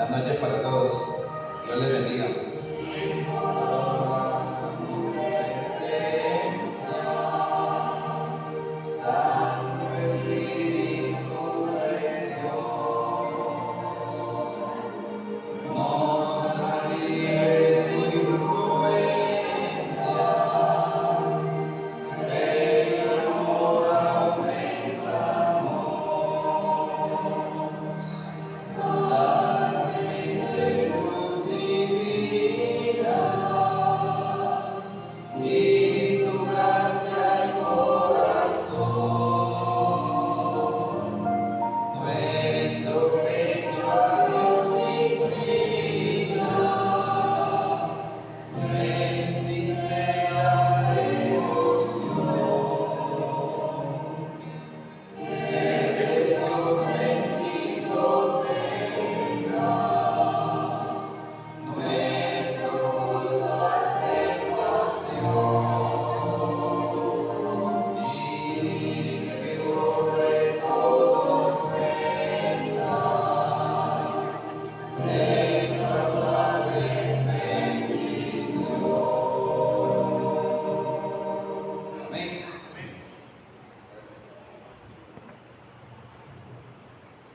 Buenas noches para todos. Dios les bendiga.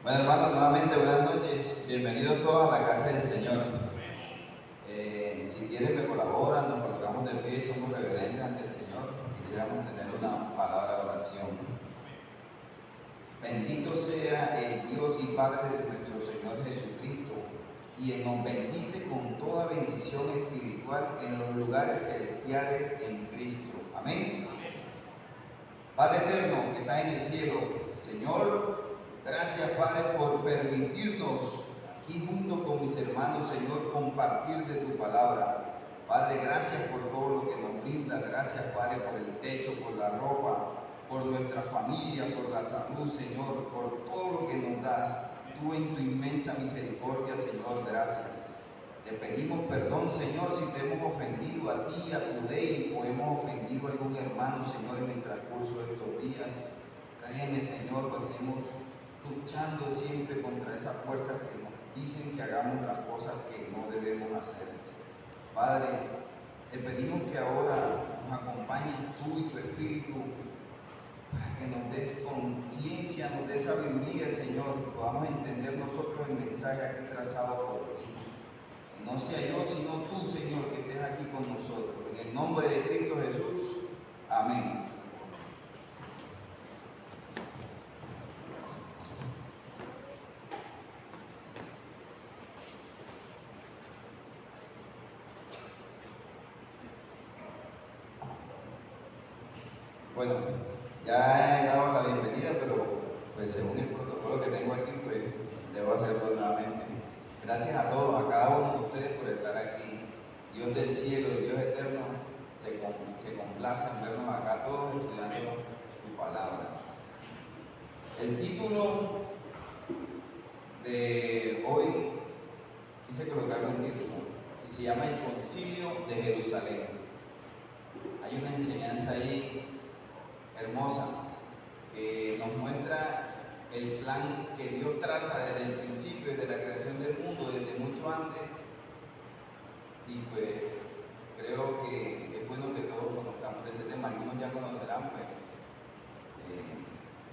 Bueno, hermanos, nuevamente buenas noches. Bienvenidos todos a la casa del Señor. Si quieren me colaboran, nos colocamos de pie, somos reverentes ante el Señor. Quisiéramos tener una palabra de oración. Bendito sea el Dios y Padre de nuestro Señor Jesucristo, quien nos bendice con toda bendición espiritual en los lugares celestiales en Cristo. Amén. Padre eterno que está en el cielo, Señor, gracias, Padre, por permitirnos aquí junto con mis hermanos, Señor, compartir de tu palabra. Padre, gracias por todo lo que nos brinda. Gracias, Padre, por el techo, por la ropa, por nuestra familia, por la salud, Señor, por todo lo que nos das. Tú en tu inmensa misericordia, Señor, gracias. Te pedimos perdón, Señor, si te hemos ofendido a ti, a tu ley, o hemos ofendido a algún hermano, Señor, en el transcurso de estos días. Créeme, Señor, pues hemos luchando siempre contra esas fuerzas que nos dicen que hagamos las cosas que no debemos hacer. Padre, te pedimos que ahora nos acompañes tú y tu Espíritu para que nos des conciencia, nos des sabiduría, Señor, que podamos entender nosotros el mensaje aquí trazado por ti. Que no sea yo, sino tú, Señor, que estés aquí con nosotros. En el nombre de Cristo Jesús. Amén. Bueno, ya he dado la bienvenida, pero pues según el protocolo que tengo aquí, pues debo hacerlo nuevamente. Gracias a todos, a cada uno de ustedes por estar aquí. Dios del cielo, Dios eterno, se complace en vernos acá todos estudiando su palabra. El título de hoy, quise colocarle un título, y se llama El Concilio de Jerusalén. Hay una enseñanza ahí hermosa que nos muestra el plan que Dios traza desde el principio, desde la creación del mundo, desde mucho antes, y pues creo que es bueno que todos conozcamos de ese tema. Algunos ya conocerán, pues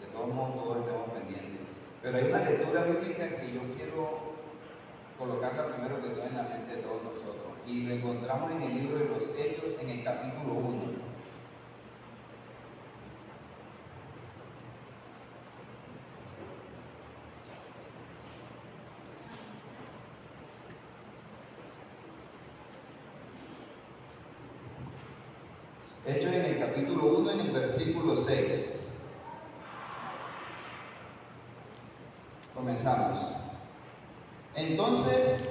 de todos modos todos estamos pendientes, pero hay una lectura bíblica que yo quiero colocarla primero que todo en la mente de todos nosotros, y lo encontramos en el libro de los Hechos, en el capítulo 1. Hechos en el capítulo 1, en el versículo 6. Comenzamos. Entonces,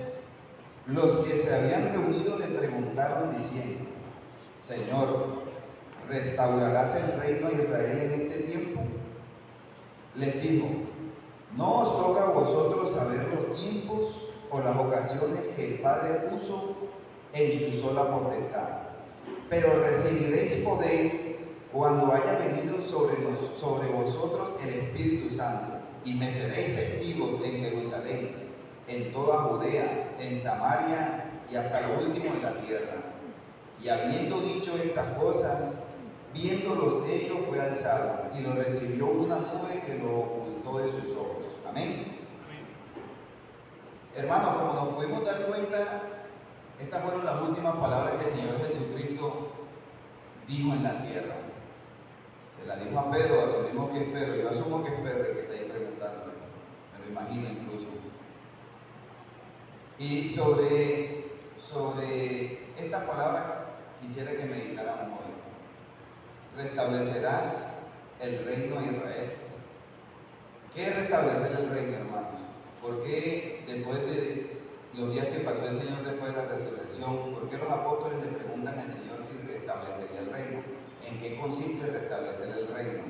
los que se habían reunido le preguntaron diciendo: Señor, ¿restaurarás el reino a Israel en este tiempo? Les dijo: no os toca a vosotros saber los tiempos o las ocasiones que el Padre puso en su sola potestad, pero recibiréis poder cuando haya venido sobre vosotros el Espíritu Santo, y me seréis testigos en Jerusalén, en toda Judea, en Samaria y hasta lo último de la tierra. Y habiendo dicho estas cosas, viéndolos ellos fue alzado, y lo recibió una nube que lo ocultó de sus ojos. Amén. Hermanos, como nos pudimos dar cuenta, estas fueron las últimas palabras que el Señor Jesucristo dijo en la tierra. Se la dijo a Pedro, asumimos que es Pedro, yo asumo que es Pedro el que está ahí preguntando, me lo imagino incluso. Y sobre esta palabra quisiera que meditáramos hoy. ¿Restablecerás el reino de Israel? ¿Qué es restablecer el reino, hermanos? ¿Por qué después de los días que pasó el Señor después de la resurrección, por qué los apóstoles le preguntan al Señor si restablecería el reino? ¿En qué consiste restablecer el reino?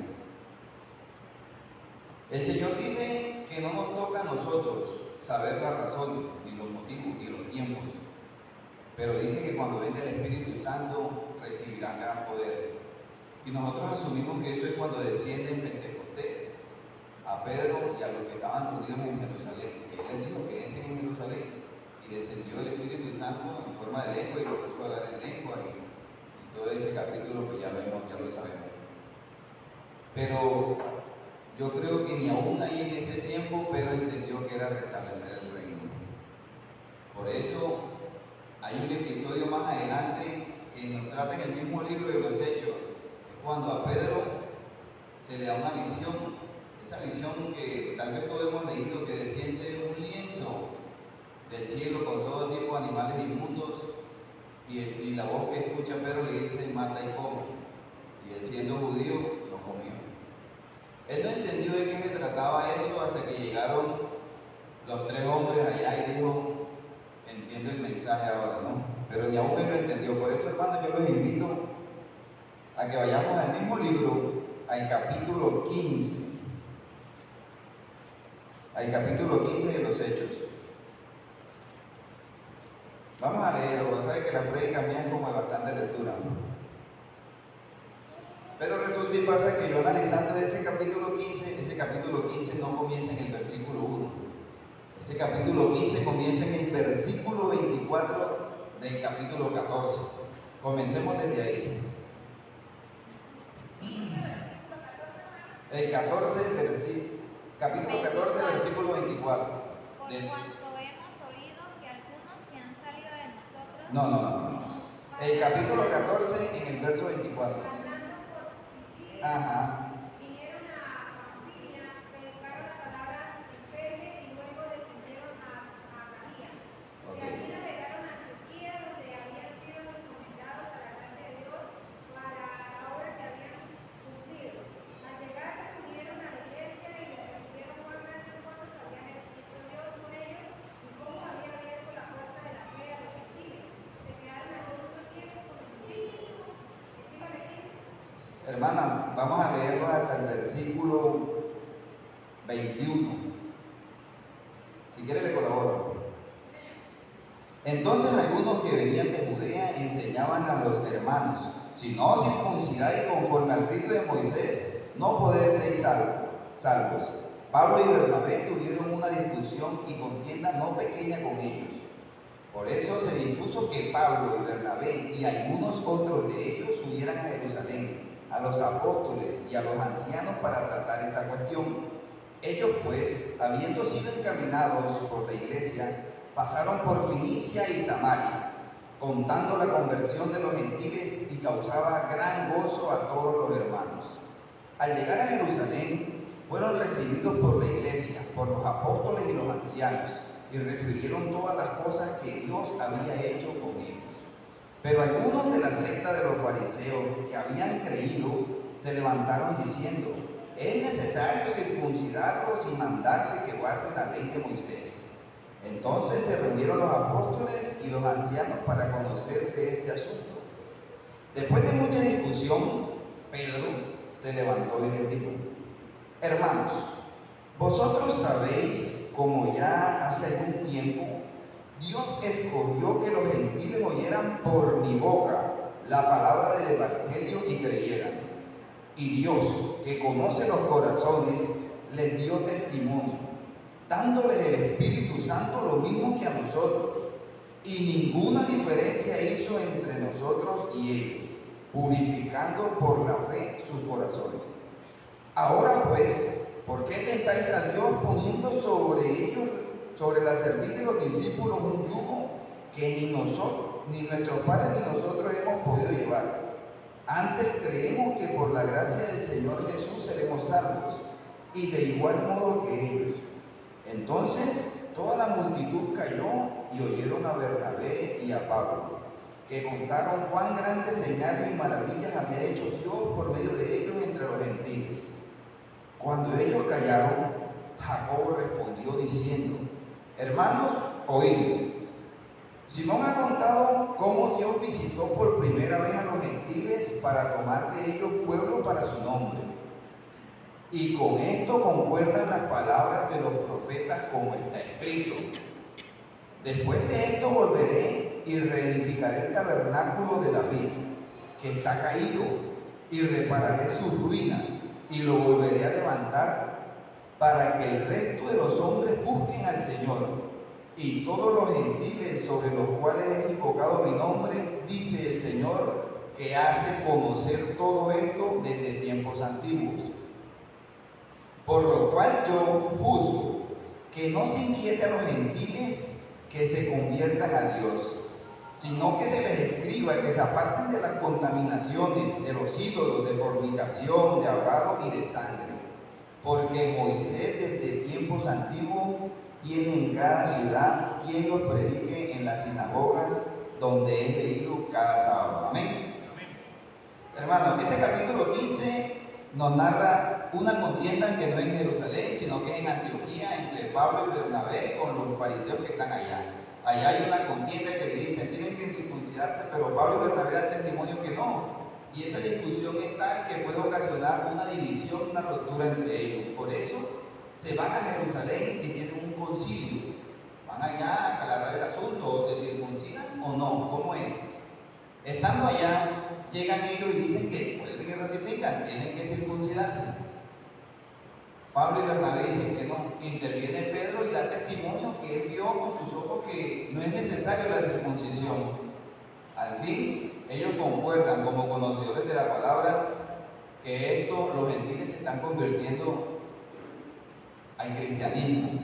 El Señor dice que no nos toca a nosotros saber las razones, ni los motivos, ni los tiempos, pero dice que cuando venga el Espíritu Santo recibirán gran poder. Y nosotros asumimos que eso es cuando desciende en Pentecostés a Pedro y a los que estaban reunidos en Jerusalén, que él les dijo: quédense en Jerusalén, y descendió el Espíritu Santo en forma de lengua y lo puso a hablar en lengua, y todo ese capítulo pues ya lo sabemos. Pero yo creo que ni aún ahí en ese tiempo Pedro entendió que era restablecer el reino. Por eso hay un episodio más adelante que nos trata en el mismo libro de los Hechos, cuando a Pedro se le da una visión, esa visión que tal vez todos hemos leído, que desciende un lienzo del cielo con todo tipo de animales inmundos, y la voz que escucha Pedro le dice: mata y come, y él, siendo judío, lo comió. Él no entendió de qué se trataba eso hasta que llegaron los tres hombres allá y dijo: entiendo el mensaje ahora, ¿no? Pero ni aún él lo entendió. Por eso, hermanos, yo los invito a que vayamos al mismo libro, al capítulo 15. Al capítulo 15 de los Hechos. Vamos a leerlo, vas a ver que la prédica mía es como de bastante lectura, ¿no? Pero resulta y pasa que yo, analizando ese capítulo 15 no comienza en el versículo 1. Ese capítulo 15 comienza en el versículo 24 del capítulo 14. Comencemos desde ahí. El 14, capítulo 14, versículo 24. Por cuanto hemos oído que algunos que han salido de nosotros... No. El capítulo 14 en el verso 24. Ajá. Vinieron a Pamfilia, predicaron la palabra en Perge y luego descendieron a Acaya. De allí navegaron a Antioquía, donde habían sido encomendados a la gracia de Dios para la obra que habían cumplido. Al llegar reunieron a la iglesia y les refirieron cuán grandes cosas había hecho Dios con ellos y cómo había abierto la puerta de la fe a los gentiles. Se quedaron allí mucho tiempo con los discípulos. Versículo 15. Hermana, vamos a leerlo hasta el versículo 21. Si quiere le colaboro. Entonces algunos que venían de Judea enseñaban a los hermanos: si no os circuncidáis conforme al rito de Moisés, no podéis ser salvos. Pablo y Bernabé tuvieron una discusión y contienda no pequeña con ellos. Por eso se dispuso que Pablo y Bernabé y algunos otros de ellos subieran a Jerusalén, a los apóstoles y a los ancianos, para tratar esta cuestión. Ellos pues, habiendo sido encaminados por la iglesia, pasaron por Fenicia y Samaria, contando la conversión de los gentiles, y causaba gran gozo a todos los hermanos. Al llegar a Jerusalén, fueron recibidos por la iglesia, por los apóstoles y los ancianos, y refirieron todas las cosas que Dios había hecho con ellos. Pero algunos de la secta de los fariseos que habían creído se levantaron diciendo: es necesario circuncidarlos y mandarles que guarden la ley de Moisés. Entonces se reunieron los apóstoles y los ancianos para conocer de este asunto. Después de mucha discusión, Pedro se levantó y les dijo: hermanos, vosotros sabéis, como ya hace algún tiempo, Dios escogió que los gentiles oyeran por mi boca la palabra del evangelio y creyeran. Y Dios, que conoce los corazones, les dio testimonio. dándoles el Espíritu Santo lo mismo que a nosotros, y ninguna diferencia hizo entre nosotros y ellos, purificando por la fe sus corazones. Ahora pues, ¿por qué tentáis a Dios poniendo sobre ellos, sobre la cerviz de los discípulos, un yugo que ni nosotros, ni nuestros padres, ni nosotros hemos podido llevar? Antes creemos que por la gracia del Señor Jesús seremos salvos, y de igual modo que ellos. Entonces toda la multitud cayó y oyeron a Bernabé y a Pablo, que contaron cuán grandes señales y maravillas había hecho Dios por medio de ellos entre los gentiles. Cuando ellos callaron, Jacobo respondió diciendo: hermanos, oíd. Simón ha contado cómo Dios visitó por primera vez a los gentiles para tomar de ellos pueblo para su nombre. Y con esto concuerdan las palabras de los profetas como está escrito: después de esto volveré y reedificaré el tabernáculo de David, que está caído, y repararé sus ruinas, y lo volveré a levantar, para que el resto de los hombres busquen al Señor, y todos los gentiles sobre los cuales he invocado mi nombre, dice el Señor, que hace conocer todo esto desde tiempos antiguos. Por lo cual yo juzgo que no se inquiete a los gentiles que se conviertan a Dios, sino que se les escriba que se aparten de las contaminaciones, de los ídolos, de fornicación, de ahogado y de sangre. Porque Moisés desde tiempos antiguos tiene en cada ciudad quien los predique en las sinagogas donde es leído cada sábado. Amén. Hermanos, este capítulo 15 nos narra una contienda que no es en Jerusalén, sino que es en Antioquía, entre Pablo y Bernabé con los fariseos que están allá. Allá hay una contienda que le dicen, tienen que circuncidarse, pero Pablo y Bernabé dan testimonio que no. Y esa discusión es tal que puede ocasionar una división, una ruptura entre ellos. Por eso se van a Jerusalén y tienen un concilio. Van allá a aclarar el asunto, o se circuncidan o no, ¿cómo es? Estando allá, llegan ellos y dicen que vuelven y ratifican, tienen que circuncidarse. Pablo y Bernabé dicen que no. Interviene Pedro y da testimonio que él vio con sus ojos que no es necesaria la circuncisión. Al fin, ellos concuerdan como conocedores de la palabra que esto, los gentiles se están convirtiendo al cristianismo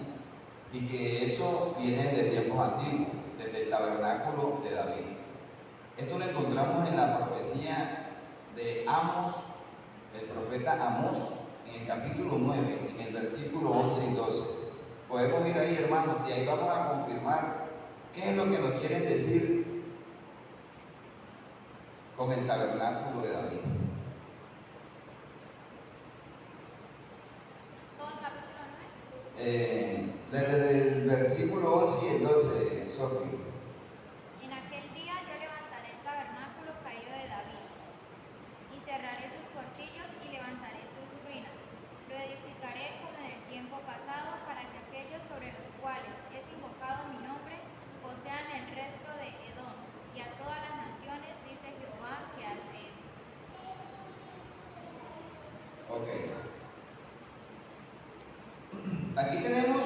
y que eso viene de tiempos antiguos, desde el tabernáculo de David. Esto lo encontramos en la profecía de Amos, el profeta Amós, en el capítulo 9, en el versículo 11 y 12. Podemos ir ahí, hermanos, y ahí vamos a confirmar qué es lo que nos quieren decir con el tabernáculo de David. ¿Todo el capítulo 9? Desde el versículo 11 y el 12, Sofía. En aquel día yo levantaré el tabernáculo caído de David, y cerraré sus portillos y levantaré sus ruinas. Lo edificaré como en el tiempo pasado, para que aquellos sobre los cuales es invocado mi nombre posean el resto de Edom, y a todas las naciones, dice Jehová, que hace esto. Ok. Aquí tenemos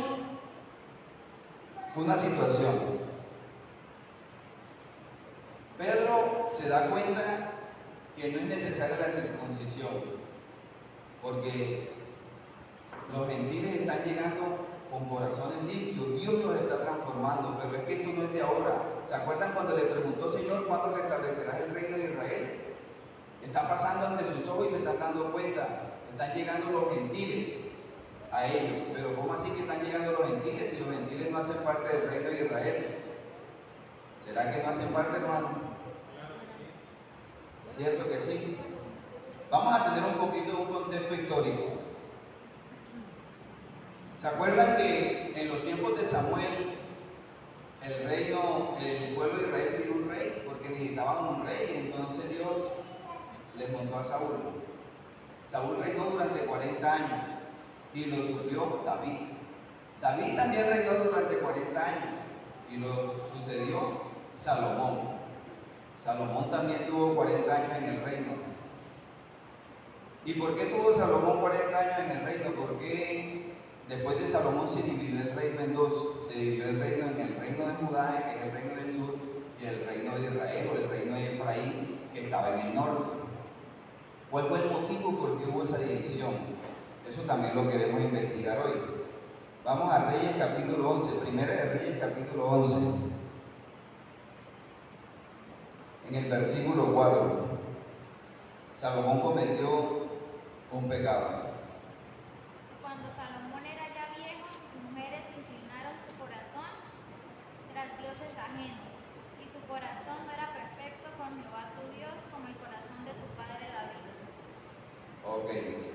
una situación. Pedro se da cuenta que no es necesaria la circuncisión, porque los gentiles están llegando con corazones limpios, Dios los está transformando, pero es que esto no es de ahora. ¿Se acuerdan cuando le preguntó, Señor, cuándo restablecerás el reino de Israel? Está pasando ante sus ojos y se están dando cuenta, están llegando los gentiles a ellos. Pero ¿cómo así que están llegando los gentiles si los gentiles no hacen parte del reino de Israel? ¿Será que no hacen parte, hermano? ¿Cierto que sí? Vamos a tener un poquito de un contexto histórico. ¿Se acuerdan que en los tiempos de Samuel el pueblo de Israel pidió un rey porque necesitaban un rey? Entonces Dios les montó a Saúl. Saúl reinó durante 40 años y lo sucedió David. David también reinó durante 40 años y lo sucedió Salomón. Salomón también tuvo 40 años en el reino. ¿Y por qué tuvo Salomón 40 años en el reino? Porque Después de Salomón se dividió el reino en dos. Se dividió el reino en el reino de Judá, que es el reino del sur, y el reino de Israel, o el reino de Efraín, que estaba en el norte. ¿Cuál fue el motivo por qué hubo esa división? Eso también lo queremos investigar hoy. Vamos a Reyes capítulo 11, Primera de Reyes capítulo 11, en el versículo 4. Salomón cometió un pecado. Cuando Salomón era ya viejo, sus mujeres inclinaron su corazón tras dioses ajenos, y su corazón no era perfecto con Jehová su Dios como el corazón de su padre David. Ok,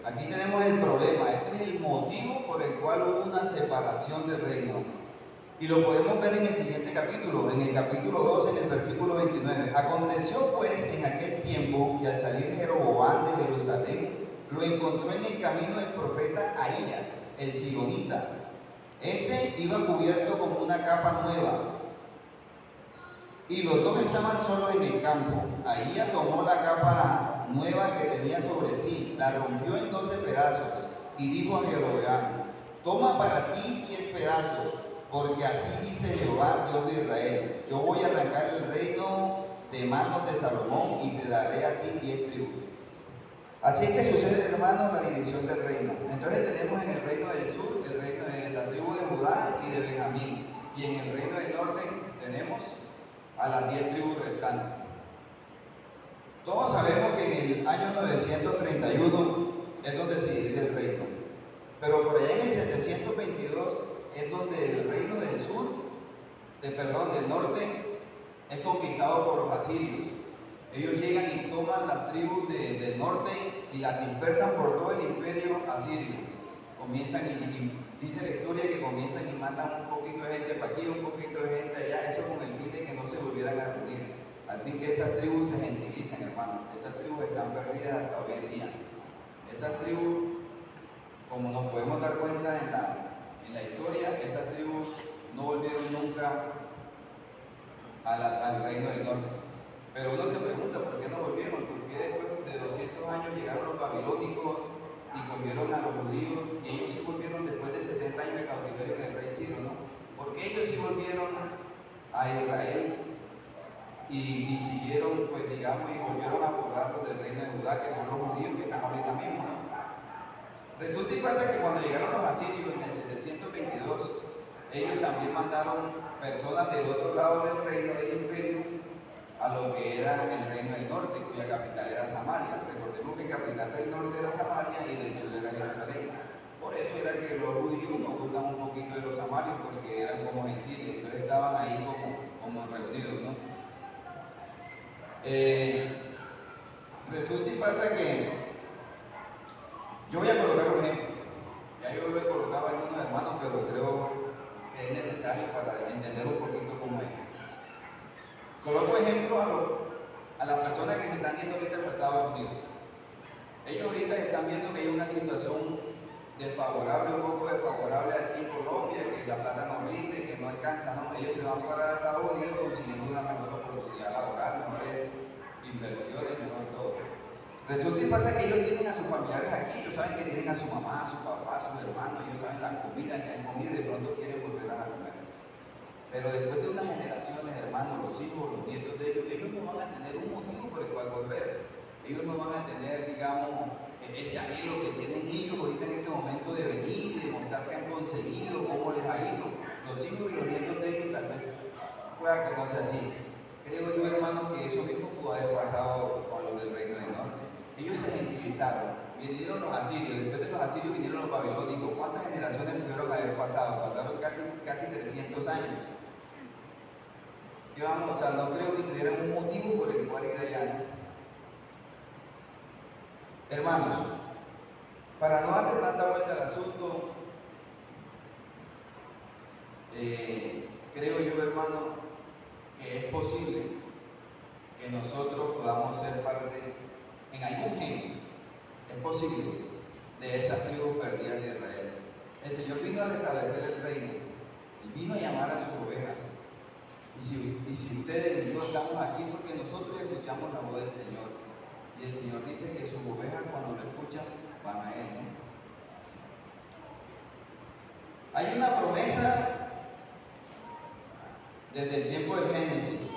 aquí tenemos el problema. Este es el motivo por el cual hubo una separación del reino. Y lo podemos ver en el siguiente capítulo, en el capítulo 12, en el versículo 29. Aconteció pues en aquel tiempo que al salir Jeroboam de Jerusalén, lo encontró en el camino el profeta Ahías, el silonita. Este iba cubierto con una capa nueva, y los dos estaban solos en el campo. Ahías tomó la capa nueva que tenía sobre sí, la rompió en 12 pedazos, y dijo a Jeroboam: toma para ti 10 pedazos, porque así dice Jehová, Dios de Israel: yo voy a arrancar el reino de manos de Salomón y te daré a ti 10 tribus. Así es que sucede, hermanos, la división del reino. Entonces tenemos en el reino del sur el reino de la tribu de Judá y de Benjamín, y en el reino del norte tenemos a las 10 tribus restantes. Todos sabemos que en el año 931 es donde se divide el reino, pero por allá en el 722 es donde el reino del sur, del norte, es conquistado por los asirios. Ellos llegan y toman las tribus del norte y las dispersan por todo el imperio asirio. Comienzan y dice la historia que comienzan y mandan un poquito de gente para aquí, un poquito de gente allá, eso con el fin de que no se volvieran a reunir. Al fin que esas tribus se gentilizan, hermanos. Esas tribus están perdidas hasta hoy en día. Esas tribus, como nos podemos dar cuenta en la historia, esas tribus no volvieron nunca al reino del norte. Pero uno se pregunta, ¿por qué no volvieron? ¿Por qué después de 200 años llegaron los babilónicos y volvieron a los judíos? Y ellos sí volvieron después de 70 años de cautiverio en el rey Ciro, ¿no? Porque ellos sí volvieron a Israel y siguieron, pues digamos, y volvieron a poblarlos del reino de Judá, que son los judíos que están ahorita mismo, ¿no? Resulta y pasa que cuando llegaron los asirios en el 722, ellos también mandaron personas del otro lado del reino del imperio a lo que era el reino del norte, cuya capital era Samaria. Recordemos que capital del norte era Samaria y del sur era Jerusalén. Por eso era que los judíos nos gustan un poquito de los samarios, porque eran como gentiles, entonces estaban ahí como reunidos, ¿no? Resulta y pasa que yo voy a colocar un ejemplo. Ya yo lo he colocado a algunos hermanos, pero creo que es necesario para entender un poquito cómo es. Coloco ejemplo a las personas que se están yendo ahorita para Estados Unidos. Ellos ahorita están viendo que hay una situación desfavorable, un poco desfavorable aquí en Colombia, que la plata no rinde, que no alcanza, ¿no? Ellos se van para Estados Unidos consiguiendo una mejor oportunidad laboral, mejores inversiones, mejor todo. Resulta y pasa que ellos tienen a sus familiares aquí, ellos saben que tienen a su mamá, a su papá, a sus hermanos, ellos saben la comida que han comido y de pronto quieren volver a comer. Pero después de unas generaciones, hermanos, los hijos, los nietos de ellos no van a tener un motivo por el cual volver. Ellos no van a tener, digamos, ese anhelo que tienen ellos ahorita en este momento de venir y de mostrar que han conseguido, cómo les ha ido. Los hijos y los nietos de ellos tal vez pueda que no sea así. Creo yo, hermanos, que eso mismo pudo haber pasado con los del reino del norte. Ellos se gentilizaron, vinieron los asirios, después de los asirios vinieron los babilónicos. ¿Cuántas generaciones pudieron haber pasado? Pasaron casi 300 años. ¿Qué vamos? O sea, no creo que tuvieran un motivo por el cual ir allá. Hermanos, para no darle tanta vuelta al asunto, creo yo, hermano, que es posible que nosotros podamos ser parte, en algún género, es posible, de esas tribus perdidas de Israel. El Señor vino a restablecer el reino y vino a llamar a sus ovejas. Y si ustedes y yo estamos aquí porque nosotros escuchamos la voz del Señor. Y el Señor dice que sus ovejas cuando lo escuchan van a Él, ¿no? Hay una promesa desde el tiempo del Génesis,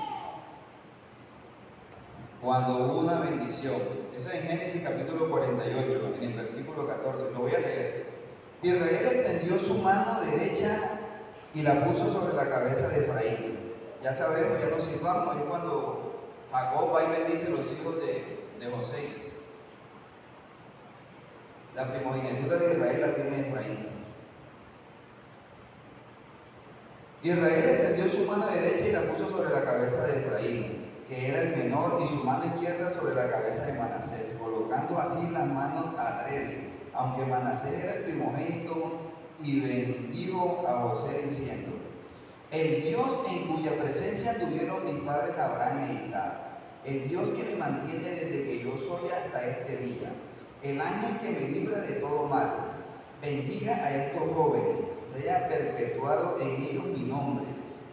cuando hubo una bendición. Eso es en Génesis capítulo 48, en el versículo 14. Lo voy a leer. Israel extendió su mano derecha y la puso sobre la cabeza de Efraín. Ya sabemos, ya nos situamos, es cuando Jacob va y bendice a los hijos de José. La primogenitura de Israel la tiene Efraín. Israel extendió su mano derecha y la puso sobre la cabeza de Efraín, que era el menor, y su mano izquierda sobre la cabeza de Manasés, colocando así las manos adrede, aunque Manasés era el primogénito, y bendijo a José diciendo: el Dios en cuya presencia tuvieron mis padres Abraham e Isaac, el Dios que me mantiene desde que yo soy hasta este día, el ángel que me libra de todo mal, bendiga a estos jóvenes, sea perpetuado en ellos mi nombre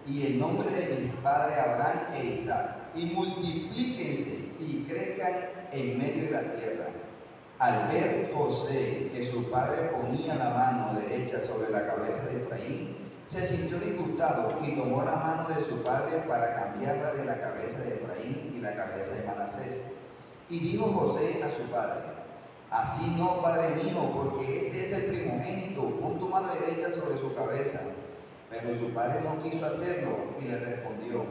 y el nombre de mi padre Abraham e Isaac, y multiplíquense y crezcan en medio de la tierra. Al ver José que su padre ponía la mano derecha sobre la cabeza de Efraín, se sintió disgustado y tomó la mano de su padre para cambiarla de la cabeza de Efraín y la cabeza de Manasés. Y dijo José a su padre: así no, padre mío, porque este es el primogénito, pon tu mano derecha sobre su cabeza. Pero su padre no quiso hacerlo y le respondió: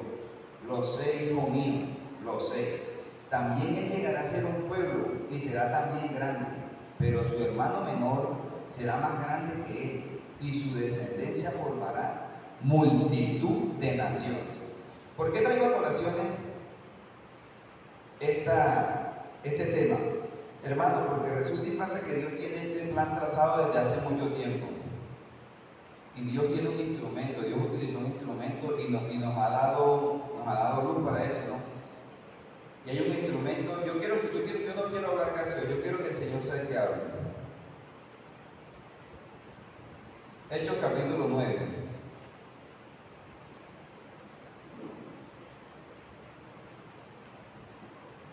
lo sé, hijo mío, lo sé. También él llegará a ser un pueblo y será también grande, pero su hermano menor será más grande que él, y su descendencia formará multitud de naciones. ¿Por qué traigo a colaciones este tema? Hermano, porque resulta y pasa que Dios tiene este plan trazado desde hace mucho tiempo. Y Dios tiene un instrumento, Dios utilizó un instrumento y nos ha dado luz para eso, ¿no? Y hay un instrumento, yo no quiero hablar casi, yo quiero que el Señor sea el que hable. Hechos capítulo 9.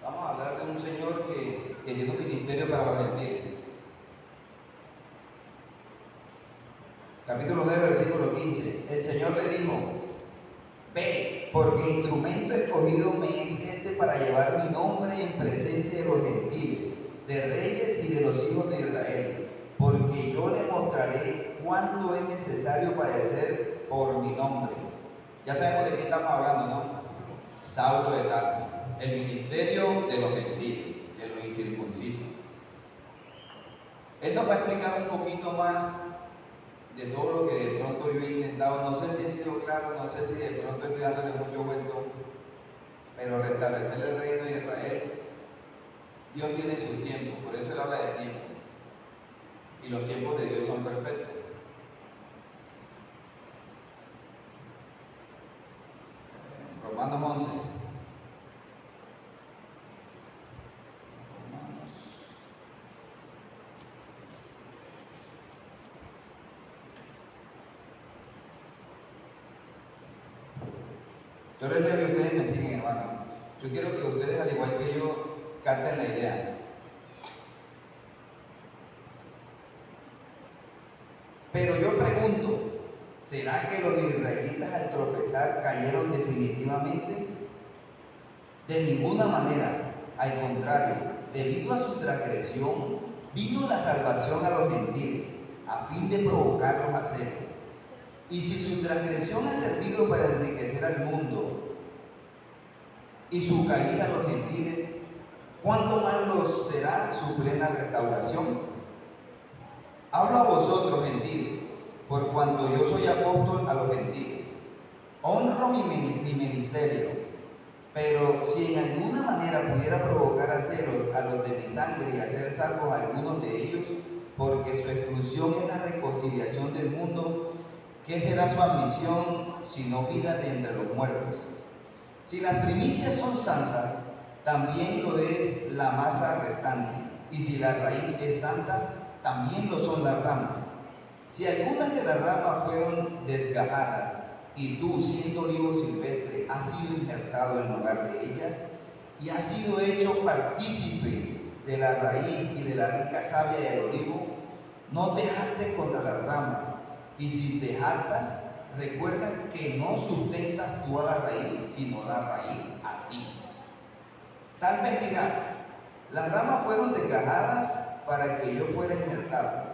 Vamos a hablar de un Señor que tiene un ministerio para los gentiles. Capítulo 9, versículo 15. El Señor le dijo: ve, porque instrumento escogido me es este para llevar mi nombre en presencia de los gentiles, de reyes y de los hijos de Israel, porque yo le mostraré cuánto es necesario padecer por mi nombre. Ya sabemos de quién estamos hablando, ¿no? Saulo de Tarso, el ministerio de los gentiles, de los incircuncisos. Él nos va a explicar un poquito más de todo lo que de pronto yo he intentado. No sé si he sido claro, no sé si de pronto estoy dándole mucho vuelto, pero restablecer el reino de Israel, Dios tiene su tiempo, por eso Él habla de tiempo, y los tiempos de Dios son perfectos. Romanos 11. Yo les leo y ustedes me siguen, hermano. Yo quiero que ustedes, al igual que yo, capten la idea. Pero yo pregunto, ¿será que los israelitas al tropezar cayeron definitivamente? De ninguna manera, al contrario, debido a su transgresión, vino la salvación a los gentiles, a fin de provocarlos a celo. Y si su transgresión ha servido para enriquecer al mundo y su caída a los gentiles, ¿cuánto más los será su plena restauración? Hablo a vosotros, gentiles, por cuanto yo soy apóstol a los gentiles. Honro mi ministerio, pero si en alguna manera pudiera provocar a celos a los de mi sangre y hacer salvos a algunos de ellos, porque su exclusión es la reconciliación del mundo, ¿qué será su ambición sino vida de entre los muertos? Si las primicias son santas, también lo es la masa restante, y si la raíz es santa, también lo son las ramas. Si algunas de las ramas fueron desgajadas, y tú, siendo olivo silvestre, has sido injertado en lugar de ellas, y has sido hecho partícipe de la raíz y de la rica savia del olivo, no te jactes contra las ramas, Y si te jactas, recuerda que no sustentas tú a la raíz, sino la raíz a ti. Tal vez dirás, las ramas fueron desgajadas para que yo fuera injertado.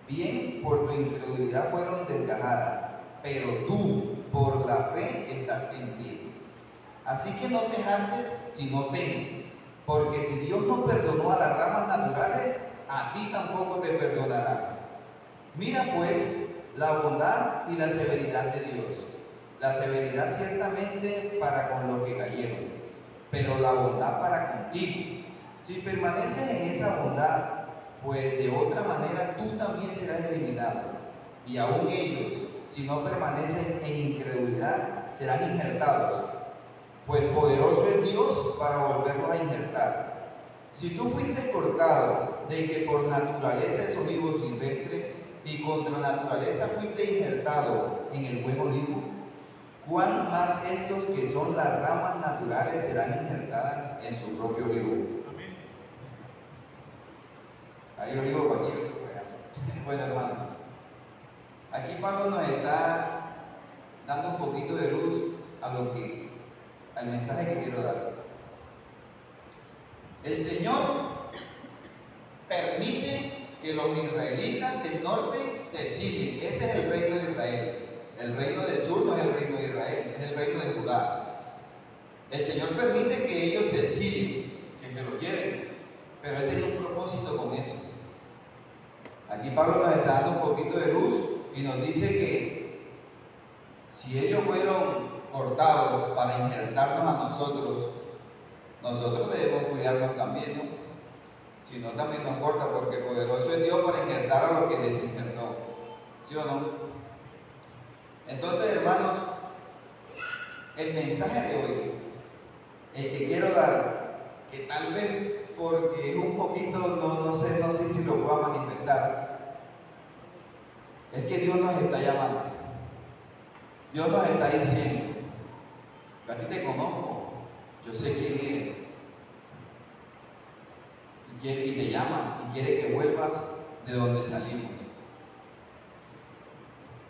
Bien, por tu incredulidad fueron desgajadas, pero tú, por la fe, estás en pie. Así que no te jactes, sino ten, porque si Dios no perdonó a las ramas naturales, a ti tampoco te perdonará. Mira pues la bondad y la severidad de Dios. La severidad ciertamente para con los que cayeron, pero la bondad para contigo. Si permaneces en esa bondad, pues de otra manera tú también serás eliminado. Y aún ellos, si no permanecen en incredulidad, serán injertados. Pues poderoso es Dios para volverlos a injertar. Si tú fuiste cortado de que por naturaleza es olivo silvestre, y contra naturaleza fuiste injertado en el buen olivo, ¿cuán más estos que son las ramas naturales serán injertadas en su propio olivo? Hay olivo para aquí. Bueno, hermano, aquí Pablo nos está dando un poquito de luz al mensaje que quiero dar. El Señor permite que los israelitas del norte se exilien. Ese es el reino de Israel. El reino del sur no es el reino de Israel, es el reino de Judá. El Señor permite que ellos se exilien, que se los lleven, pero Él tenía un propósito con eso. Aquí Pablo nos está dando un poquito de luz y nos dice que si ellos fueron cortados para injertarnos a nosotros debemos cuidarnos también, ¿no? Si no, también nos corta, porque poderoso es Dios para injertar a los que desinjertó. ¿Sí o no? Entonces, hermanos, el mensaje de hoy, el que quiero dar, que tal vez porque es un poquito, no sé si lo puedo manifestar, es que Dios nos está llamando. Dios nos está diciendo, yo a ti te conozco, yo sé quién eres, y te llama y quiere que vuelvas de donde salimos.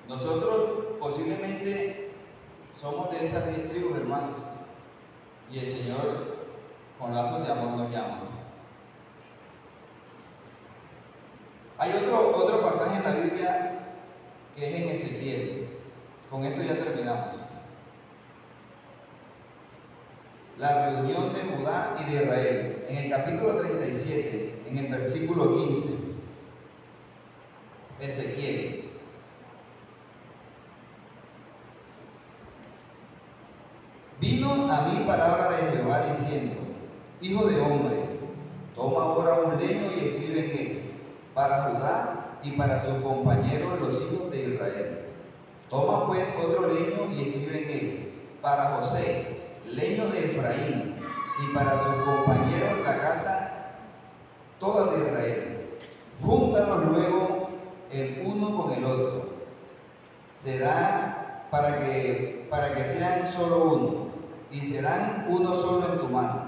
Nosotros posiblemente somos de esas 10 tribus, hermanos, y el Señor con lazos de amor nos llama. Hay otro pasaje en la Biblia que es en Ezequiel. Con esto ya terminamos. La reunión de Judá y de Israel. En el capítulo 37, en el versículo 15, Ezequiel. Vino a mí palabra de Jehová diciendo, hijo de hombre, toma ahora un leño y escribe en él, para Judá y para sus compañeros los hijos de Israel. Toma pues otro leño y escribe en él, para José, leño de Efraín, y para sus compañeros la casa toda de Israel. Júntalos luego el uno con el otro. Será para que sean solo uno, y serán uno solo en tu mano.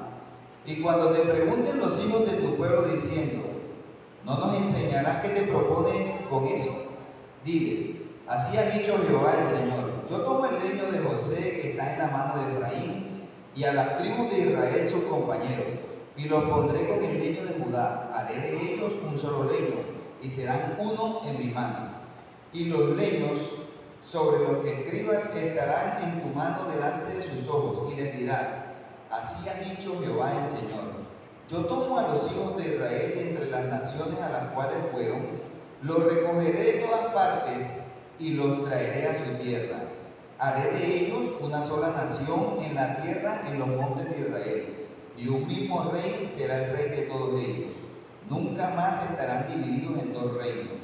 Y cuando te pregunten los hijos de tu pueblo diciendo, ¿no nos enseñarás qué te propones con eso? Diles, así ha dicho Jehová el Señor, yo tomo el leño de José que está en la mano de Efraín, y a las tribus de Israel sus compañeros, y los pondré con el leño de Judá, haré de ellos un solo leño, y serán uno en mi mano. Y los leños sobre los que escribas estarán en tu mano delante de sus ojos, y les dirás, así ha dicho Jehová el Señor, yo tomo a los hijos de Israel de entre las naciones a las cuales fueron, los recogeré de todas partes, y los traeré a su tierra. Haré de ellos una sola nación en la tierra, en los montes de Israel, y un mismo rey será el rey de todos ellos. Nunca más estarán divididos en dos reinos.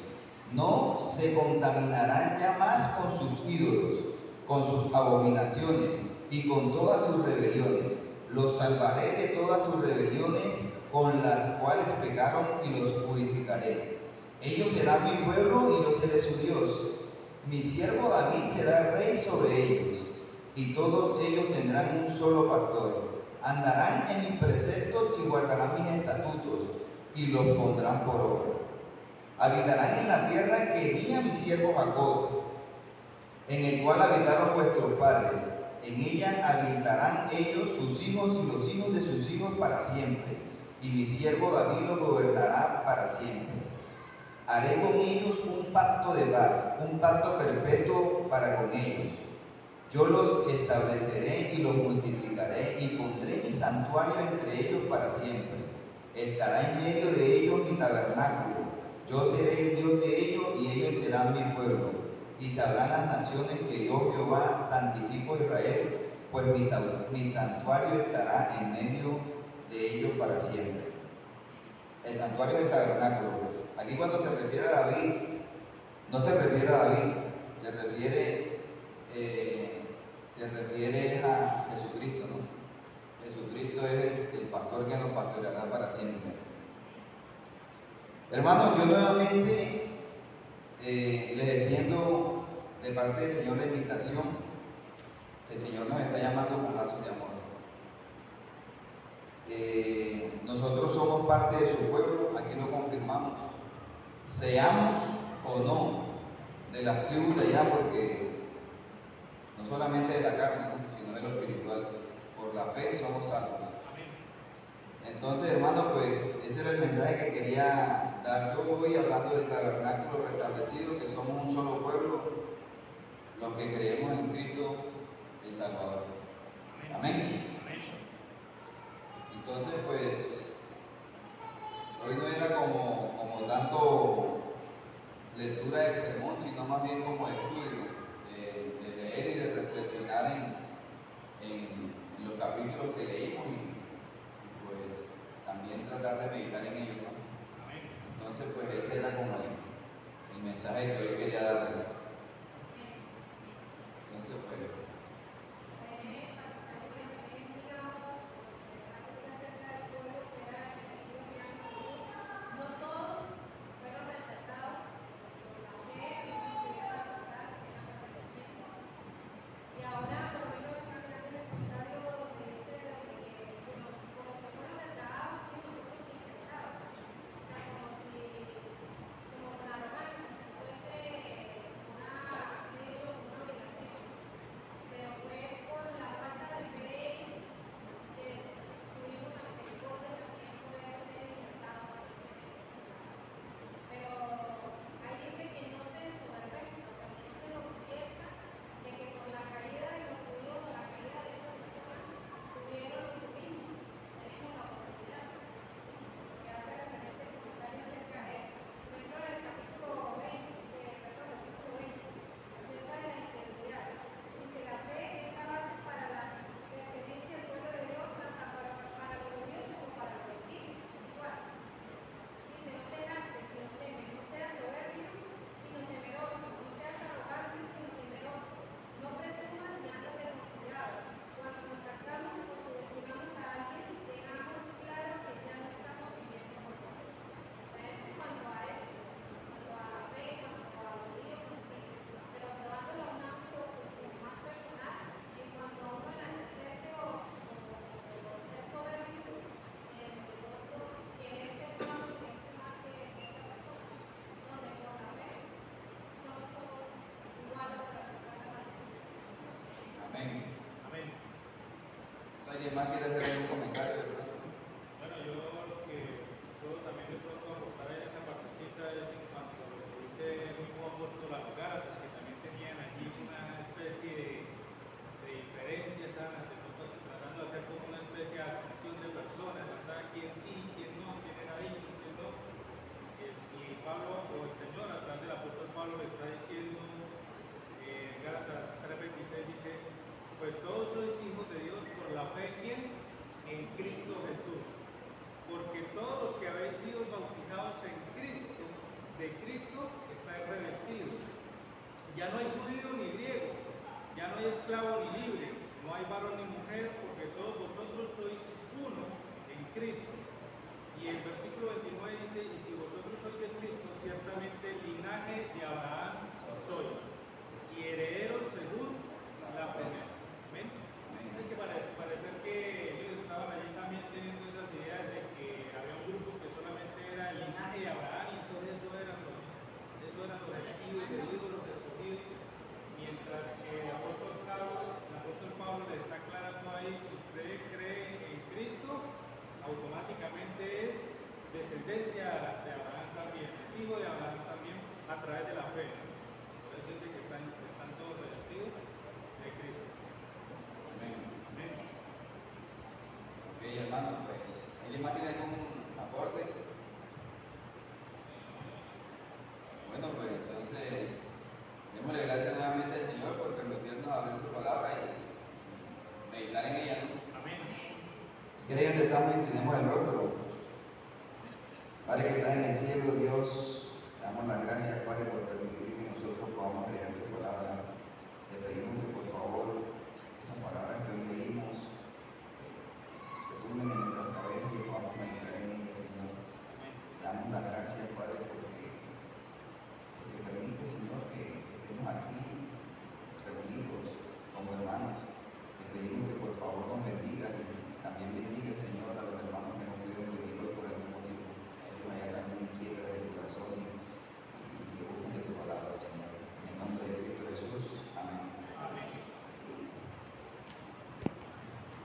No se contaminarán ya más con sus ídolos, con sus abominaciones y con todas sus rebeliones. Los salvaré de todas sus rebeliones con las cuales pecaron y los purificaré. Ellos serán mi pueblo y yo seré su Dios. Mi siervo David será rey sobre ellos, y todos ellos tendrán un solo pastor. Andarán en mis preceptos y guardarán mis estatutos, y los pondrán por obra. Habitarán en la tierra que di a mi siervo Jacob, en el cual habitaron vuestros padres. En ella habitarán ellos, sus hijos y los hijos de sus hijos para siempre, y mi siervo David los gobernará para siempre. Haré con ellos un pacto de paz, un pacto perpetuo para con ellos. Yo los estableceré y los multiplicaré, y pondré mi santuario entre ellos para siempre. Estará en medio de ellos mi tabernáculo. Yo seré el Dios de ellos, y ellos serán mi pueblo. Y sabrán las naciones que yo, Jehová, santifico a Israel, pues mi santuario estará en medio de ellos para siempre. El santuario del tabernáculo. Aquí cuando se refiere a David, no se refiere a David, se refiere a Jesucristo, ¿no? Jesucristo es el pastor que nos pastoreará para siempre. Hermanos, yo nuevamente les extiendo de parte del Señor la invitación. El Señor nos está llamando con lazos de amor. Nosotros somos parte de su pueblo, aquí lo confirmamos. Seamos o no de las tribus de allá, porque no solamente de la carne, ¿no?, sino de lo espiritual. Por la fe somos salvos. Entonces, hermanos, pues ese era el mensaje que quería dar. Yo voy hablando del tabernáculo restablecido, que somos un solo pueblo, los que creemos en Cristo el Salvador. Amén. Entonces, pues hoy no era como tanto lectura de sermón, sino más bien como estudio, de leer y de reflexionar en los capítulos que leímos y pues también tratar de meditar en ellos, ¿no? Entonces, pues ese era como el mensaje que hoy quería darles. Entonces, pues ¿alguien más quiere hacer algún comentario? Bueno, yo lo que puedo también de pronto aportar en esa partecita es en cuanto a lo que dice el mismo apóstol a los Gálatas, que también tenían allí una especie de diferencias, ¿sabes? De pronto tratando de hacer como una especie de ascensión de personas, ¿verdad? ¿Quién sí, quién no, quién era digno, quién no? Y Pablo, o el Señor, a través del apóstol Pablo, le está diciendo en Gálatas 3:26, dice: pues todos sois hijos de Dios por la fe en Cristo Jesús. Porque todos los que habéis sido bautizados en Cristo, de Cristo estáis revestidos. Ya no hay judío ni griego, ya no hay esclavo ni libre, no hay varón ni mujer, porque todos vosotros sois uno en Cristo. Y el versículo 29 dice: y si vosotros sois de Cristo, ciertamente linaje de Abraham sois, y herederos según la promesa. ¿Ven? Es que parece que ellos estaban allí también teniendo esas ideas de que había un grupo que solamente era el linaje de Abraham y sobre eso eran los a través de la fe. Por eso dice que están todos revestidos de Cristo. Amén. Amén. Ok, hermano, pues, ¿alguien más tiene algún aporte? Bueno, pues entonces, démosle gracias nuevamente al Señor por permitirnos abrir su palabra y meditar en ella, ¿no? Amén. Si quieren, ya estamos y tenemos el rostro. Padre que estás en el cielo, Dios, te damos las gracias, Padre.